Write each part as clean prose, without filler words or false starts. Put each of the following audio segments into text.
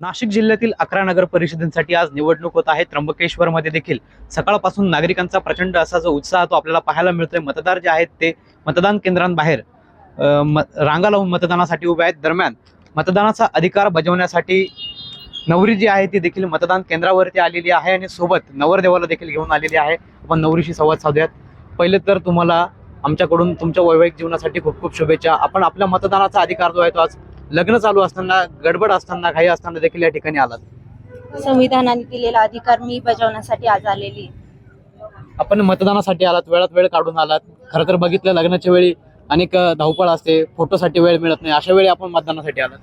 नाशिक जिल्ह्यातील 11 नगर परिषदेसाठी आज निवडणूक होत आहे। त्र्यंबकेश्वरमध्ये देखील सकाळपासून नागरिकांचा प्रचंड असा जो उत्साह तो आपल्याला पाहायला मिळतोय। मतदार जे आहेत ते मतदान केंद्रांबाहेर रांगा लावून मतदानासाठी उभे आहेत। दरम्यान मतदानाचा अधिकार बजावण्यासाठी नवरी जी आहे ती देखील मतदान केंद्रावरती आलेली आहे आणि सोबत नवरदेवाला देखील घेऊन आलेली आहे। आपण नवरीशी संवाद साधूयात। पहिले तर तुम्हाला आमच्याकडून तुमच्या वैवाहिक जीवनासाठी खूप खूप शुभेच्छा। आपण आपल्या मतदानाचा अधिकार जो आहे तो आज लग्न चालू असताना, गडबड असताना, घाई असताना देखील या ठिकाणी आलात। संविधानाने दिलेला अधिकार मी बजावण्यासाठी आज आलेली। आपण मतदानासाठी आलात, वेळात वेळ काढून आलात। खरं तर बघितलं लग्नाच्या वेळी अनेक धावपळ असते, फोटोसाठी वेळ मिळत नाही, अशा वेळी आपण मतदानासाठी आलात।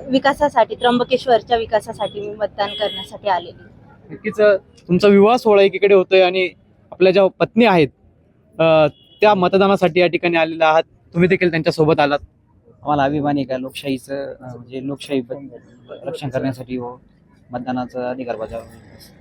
विकासासाठी, त्र्यंबकेश्वरच्या विकासासाठी मी मतदान करण्यासाठी आलेली। नक्कीच तुमचा विवाह सोहळा एकीकडे होतोय आणि आपल्या ज्या पत्नी आहेत त्या मतदानासाठी या ठिकाणी आलेल्या आहात। तुम्ही देखील त्यांच्या सोबत आलात। आम्हाला अभिमान आहे का लोकशाहीचं म्हणजे लोकशाही रक्षण करण्यासाठी व मतदानाचा अधिकार बजावण्यासाठी।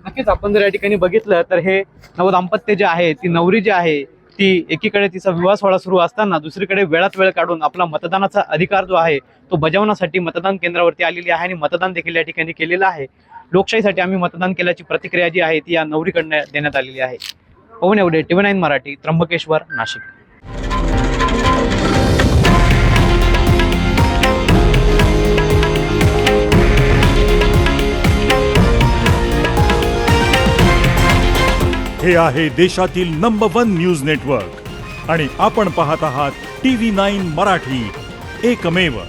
नक्कीच आपण जर या ठिकाणी बघितलं तर हे नवदाम्पत्य जे आहे, ती नवरी जी आहे ती एकीकडे तिचा विवाह सोहळा सुरू असताना दुसरीकडे वेळात वेळ काढून आपला मतदानाचा अधिकार जो आहे तो बजावण्यासाठी मतदान केंद्रावरती आलेली आहे आणि मतदान देखील या ठिकाणी केलेलं आहे। लोकशाहीसाठी आम्ही मतदान केल्याची प्रतिक्रिया जी आहे ती या नवरीकडनं देण्यात आलेली आहे। पवन एवढे, TV9 मराठी, त्र्यंबकेश्वर, नाशिक। हे आहे देशातील नंबर 1 न्यूज नेटवर्क आणि आपण पाहत आहात TV9 मराठी, एकमेव।